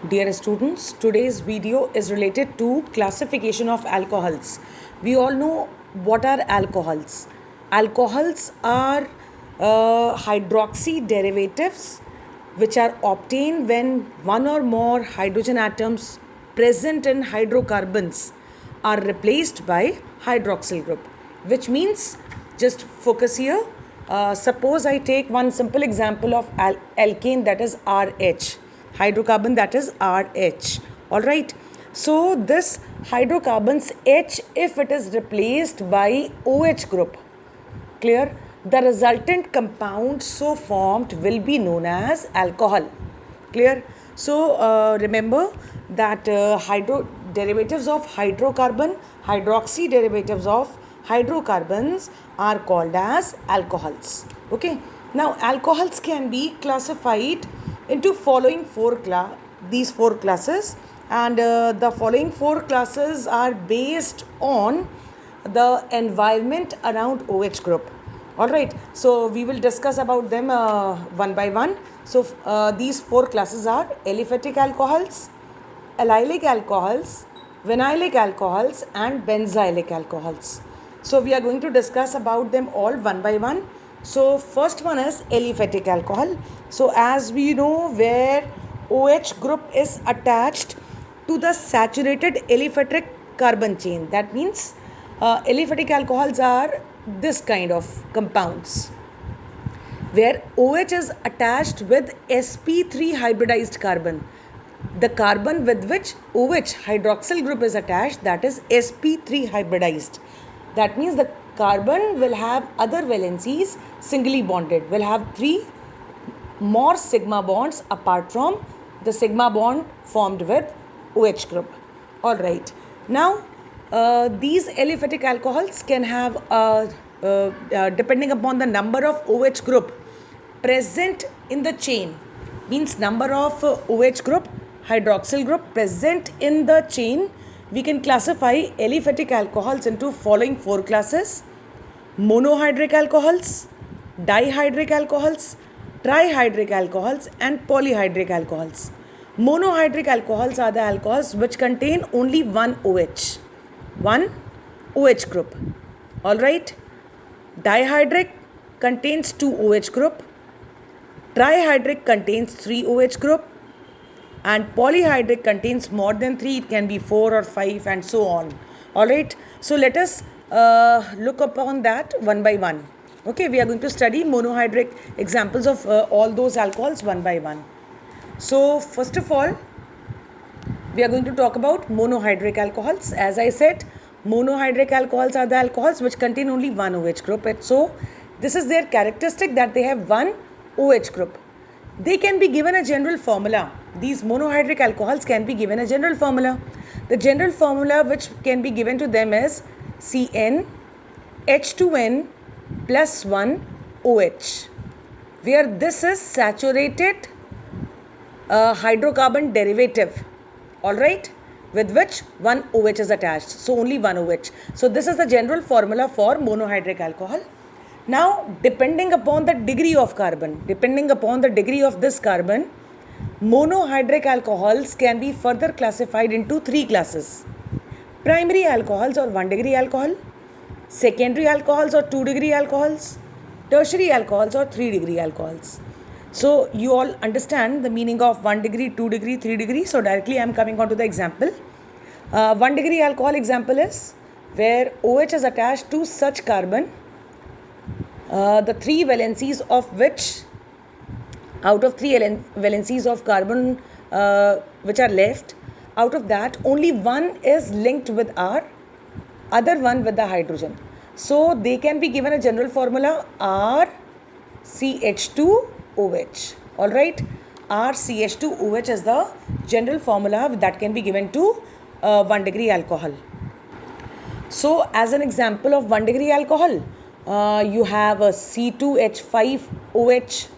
Dear students, today's video is related to classification of alcohols. We all know what are alcohols. Alcohols are hydroxy derivatives which are obtained when one or more hydrogen atoms present in hydrocarbons are replaced by hydroxyl group, which means, just focus here. Suppose I take one simple example of alkane, that is RH, hydrocarbon, that is RH. All right. So this hydrocarbons H, if it is replaced by OH group, clear, the resultant compound so formed will be known as alcohol. Clear. So remember that derivatives of hydrocarbon, hydroxy derivatives of hydrocarbons are called as alcohols. Okay. Now alcohols can be classified into following these four classes, and the following four classes are based on the environment around OH group. All right, so we will discuss about them one by one. So these four classes are aliphatic alcohols, allylic alcohols, vinylic alcohols, and benzylic alcohols. So we are going to discuss about them all one by one. So first one is aliphatic alcohol. So as we know, where OH group is attached to the saturated aliphatic carbon chain, that means aliphatic alcohols are this kind of compounds where OH is attached with sp3 hybridized carbon. The carbon with which OH hydroxyl group is attached, that is sp3 hybridized. That means the carbon will have other valencies singly bonded, will have 3 more sigma bonds apart from the sigma bond formed with OH group. All right. Now these aliphatic alcohols can have depending upon the number of OH group present in the chain, means number of OH group, hydroxyl group present in the chain, we can classify aliphatic alcohols into following four classes: monohydric alcohols, dihydric alcohols, trihydric alcohols, and polyhydric alcohols. Monohydric alcohols are the alcohols which contain only one OH group. All right. Dihydric contains 2 OH group. Trihydric contains 3 OH group. And polyhydric contains more than 3. It can be 4 or 5 and so on. All right. So let us look upon that one by one. Okay. We are going to study monohydric examples of all those alcohols one by one. So first of all, we are going to talk about monohydric alcohols. As I said, monohydric alcohols are the alcohols which contain only one OH group. So this is their characteristic, that they have one OH group. They can be given a general formula. These monohydric alcohols can be given a general formula. The general formula which can be given to them is CN H2N plus 1 OH, where this is saturated hydrocarbon derivative, all right, with which one OH is attached. So only one OH. So this is the general formula for monohydric alcohol. Now, depending upon the degree of carbon, depending upon the degree of this carbon, monohydric alcohols can be further classified into 3 classes: primary alcohols or 1 degree alcohol, secondary alcohols or 2 degree alcohols, tertiary alcohols or 3 degree alcohols. So you all understand the meaning of 1 degree, 2 degree, 3 degree. So directly I am coming on to the example. 1 degree alcohol example is where OH is attached to such carbon, the 3 valencies of which, out of 3 valencies of carbon which are left, out of that only one is linked with R, other one with the hydrogen. So they can be given a general formula RCH2OH. All right, RCH2OH is the general formula that can be given to 1 degree alcohol. So as an example of 1 degree alcohol, you have a C2H5OH.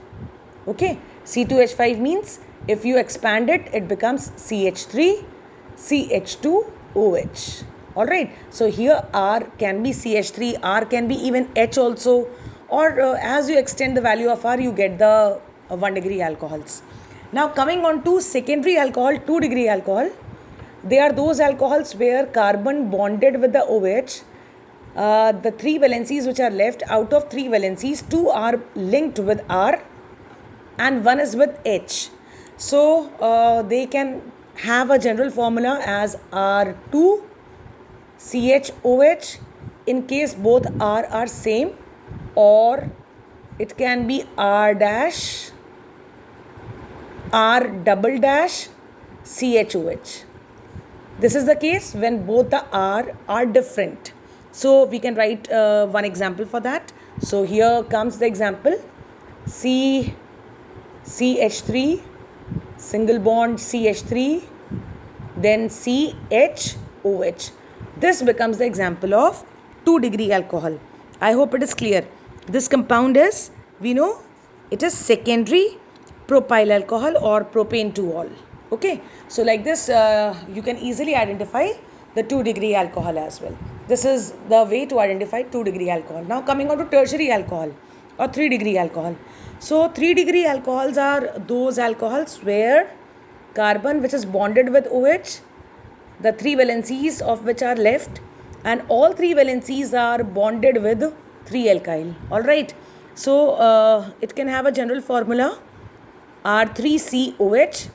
Okay, C2H5 means if you expand it, it becomes CH3CH2OH. All right. So here R can be CH3, R can be even H also, or as you extend the value of R, you get the 1 degree alcohols. Now coming on to secondary alcohol, 2 degree alcohol. They are those alcohols where carbon bonded with the OH, the 3 valencies which are left, out of 3 valencies, 2 are linked with R and 1 is with H. So they can have a general formula as R2CHOH in case both R are same, or it can be R dash, R double dash, CHOH. This is the case when both the R are different. So we can write one example for that. So here comes the example: CH3, single bond CH3, then CHOH. This becomes the example of 2 degree alcohol. I hope it is clear. This compound is, we know, it is secondary propyl alcohol or propane 2-ol. Okay, so like this you can easily identify the 2 degree alcohol as well. This is the way to identify 2 degree alcohol. Now coming on to tertiary alcohol or 3 degree alcohol. So 3 degree alcohols are those alcohols where carbon which is bonded with OH, the 3 valencies of which are left, and all 3 valencies are bonded with 3 alkyl. Alright, so it can have a general formula R3COH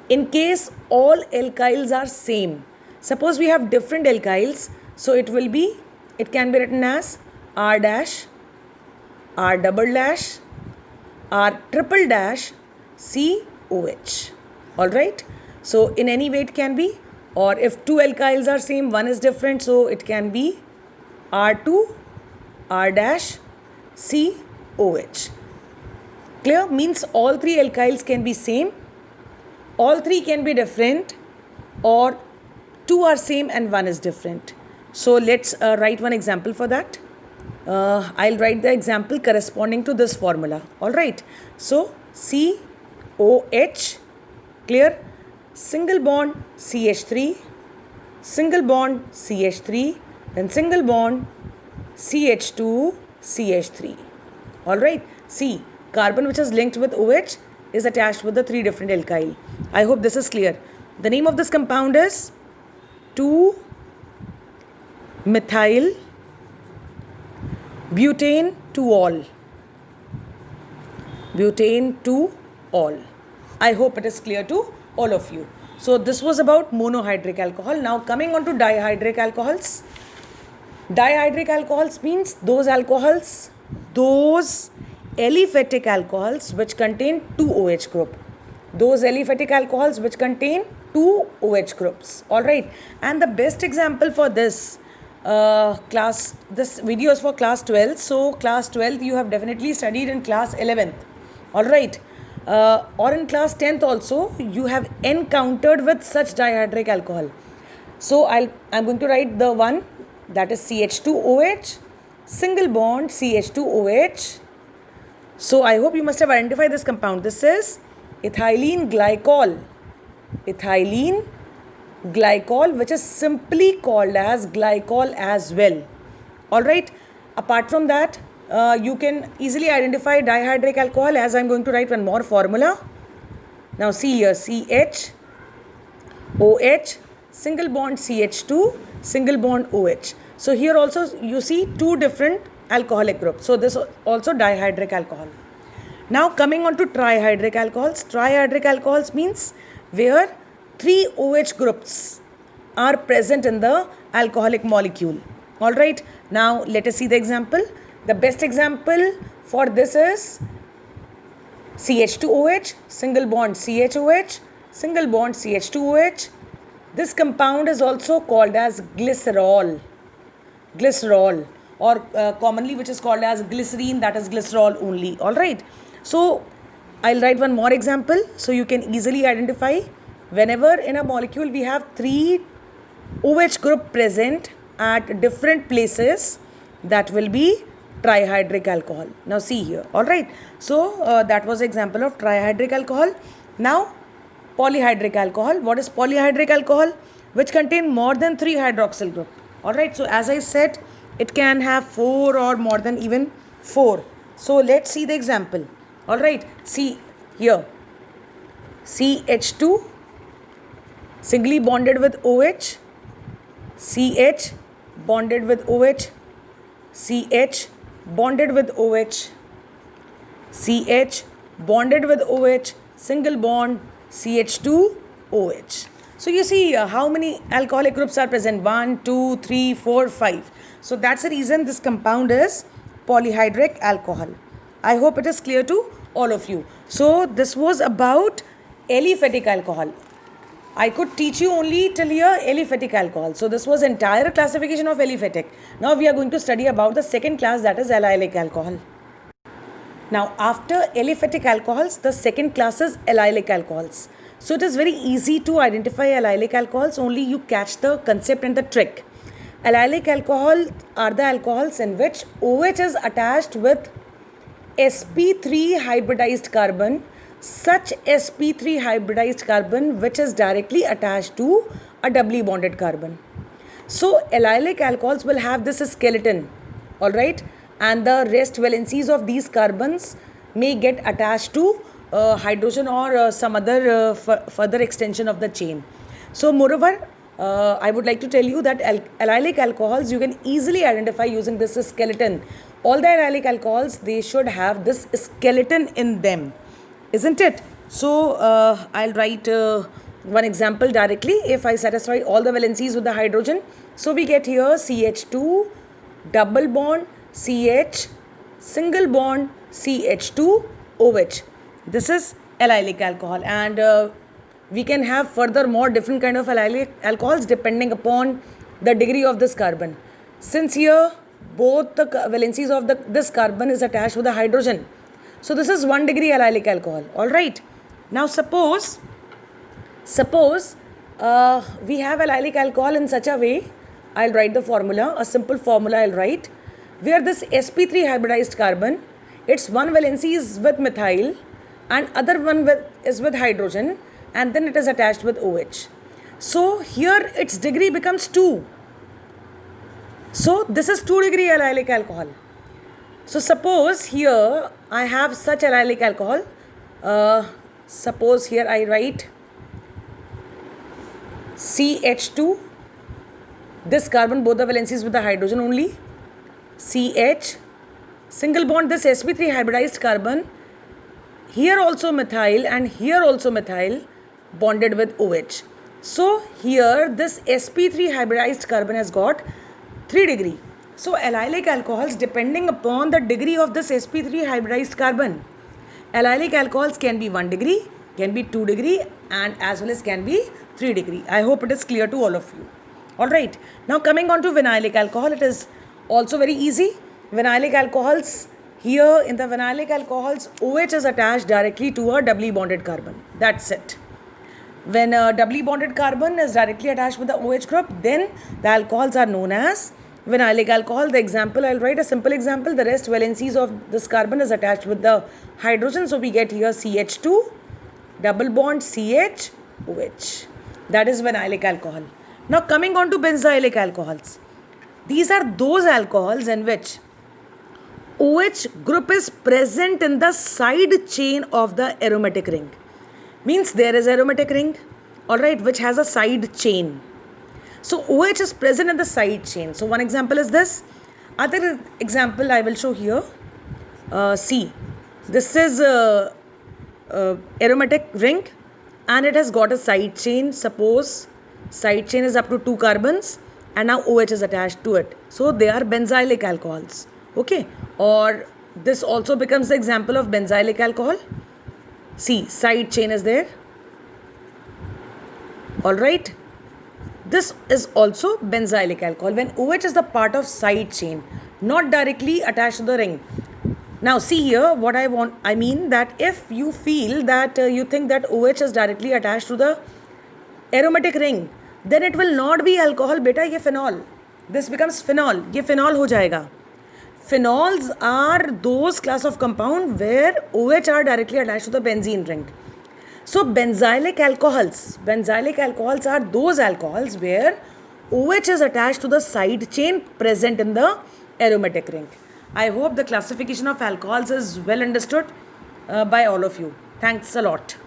in case all alkyls are same. Suppose we have different alkyls, so it can be written as R dash, R double dash, R triple dash, COH. Alright, so in any way it can be, or if 2 alkyls are same, one is different, so it can be R2, R dash, COH. Clear? Means all 3 alkyls can be same, all 3 can be different, or 2 are same and 1 is different. So let's write one example for that. I'll write the example corresponding to this formula. Alright, so COH, clear? Single bond CH3, single bond CH3, then single bond CH2, CH3. Alright, C, carbon which is linked with OH is attached with the 3 different alkyl. I hope this is clear. The name of this compound is 2-methyl butane 2-ol. Butane 2-ol. I hope it is clear to all of you. So this was about monohydric alcohol. Now coming on to dihydric alcohols. Dihydric alcohols means those alcohols, those aliphatic alcohols which contain 2 OH group. Those aliphatic alcohols which contain 2 OH groups. Alright, and the best example for this this video is for class 12. So class 12 you have definitely studied in class 11th. Alright, or in class 10th also you have encountered with such dihydric alcohol. So I'm going to write the one, that is CH2OH, single bond CH2OH. So I hope you must have identified this compound. This is ethylene glycol. Ethylene glycol, which is simply called as glycol as well. Alright, apart from that, you can easily identify dihydric alcohol as I'm going to write one more formula. Now see here, CHOH, single bond CH2, single bond OH. So here also you see 2 different alcoholic groups. So this also dihydric alcohol. Now coming on to trihydric alcohols. Trihydric alcohols means where 3 OH groups are present in the alcoholic molecule. Alright, now let us see the example. The best example for this is CH2OH, single bond CHOH, single bond CH2OH. This compound is also called as glycerol. Glycerol, or commonly which is called as glycerine, that is glycerol only. Alright, so I'll write one more example so you can easily identify. Whenever in a molecule we have 3 OH group present at different places, that will be trihydric alcohol. Now see here. Alright, so that was example of trihydric alcohol. Now polyhydric alcohol. What is polyhydric alcohol? Which contain more than 3 hydroxyl group. Alright, so as I said, it can have 4 or more than even 4. So let's see the example. Alright, see here. CH2 singly bonded with OH, CH bonded with OH, CH bonded with OH, CH bonded with OH, single bond, CH2 OH. So you see how many alcoholic groups are present? 1, 2, 3, 4, 5. So that's the reason this compound is polyhydric alcohol. I hope it is clear to all of you. So this was about aliphatic alcohol. I could teach you only till here aliphatic alcohol. So this was entire classification of aliphatic. Now we are going to study about the second class, that is allylic alcohol. Now after aliphatic alcohols, the second class is allylic alcohols. So it is very easy to identify allylic alcohols, only you catch the concept and the trick. Allylic alcohol are the alcohols in which OH is attached with sp3 hybridized carbon, such sp3 hybridized carbon which is directly attached to a doubly bonded carbon. So allylic alcohols will have this skeleton, alright, and the rest valencies of these carbons may get attached to hydrogen or some other further extension of the chain. So moreover, I would like to tell you that allylic alcohols you can easily identify using this skeleton. All the allylic alcohols, they should have this skeleton in them, isn't it? So I'll write one example directly. If I satisfy all the valencies with the hydrogen, so we get here CH2 double bond CH single bond CH2 OH. This is allylic alcohol, and we can have further more different kind of allylic alcohols depending upon the degree of this carbon. Since here both the valencies of this carbon is attached with the hydrogen, so this is 1 degree allylic alcohol. All right. Now suppose we have allylic alcohol in such a way. I'll write the formula, a simple formula I'll write, where this sp3 hybridized carbon, its one valency is with methyl and other one is with hydrogen, and then it is attached with OH. So here its degree becomes 2. So this is 2 degree allylic alcohol. So suppose here I have such allylic alcohol. Suppose here I write CH2, this carbon, both the valencies with the hydrogen only, CH, single bond this sp3 hybridized carbon, here also methyl and here also methyl, bonded with OH. So here this sp3 hybridized carbon has got 3 degree. So allylic alcohols, depending upon the degree of this sp3 hybridized carbon, allylic alcohols can be 1 degree, can be 2 degree, and as well as can be 3 degree. I hope it is clear to all of you. Alright, now coming on to vinylic alcohol, it is also very easy. Vinylic alcohols, here in the vinylic alcohols, OH is attached directly to a doubly bonded carbon. That's it. When a doubly bonded carbon is directly attached with the OH group, then the alcohols are known as vinylic alcohol. The example, I'll write a simple example. The rest valencies of this carbon is attached with the hydrogen. So we get here CH2, double bond CH, OH. That is vinylic alcohol. Now coming on to benzylic alcohols. These are those alcohols in which OH group is present in the side chain of the aromatic ring. Means there is aromatic ring, alright, which has a side chain. So OH is present in the side chain. So one example is this. Other example I will show here. See, this is aromatic ring and it has got a side chain. Suppose side chain is up to 2 carbons and now OH is attached to it. So they are benzylic alcohols. Okay. Or this also becomes the example of benzylic alcohol. See, side chain is there. Alright. This is also benzylic alcohol when OH is the part of side chain, not directly attached to the ring. Now see here what I mean that if you feel that you think that OH is directly attached to the aromatic ring, then it will not be alcohol, beta, ye phenol. This becomes phenol. Ye phenol ho jayega. Phenols are those class of compound where OH are directly attached to the benzene ring. So benzylic alcohols are those alcohols where OH is attached to the side chain present in the aromatic ring. I hope the classification of alcohols is well understood by all of you. Thanks a lot.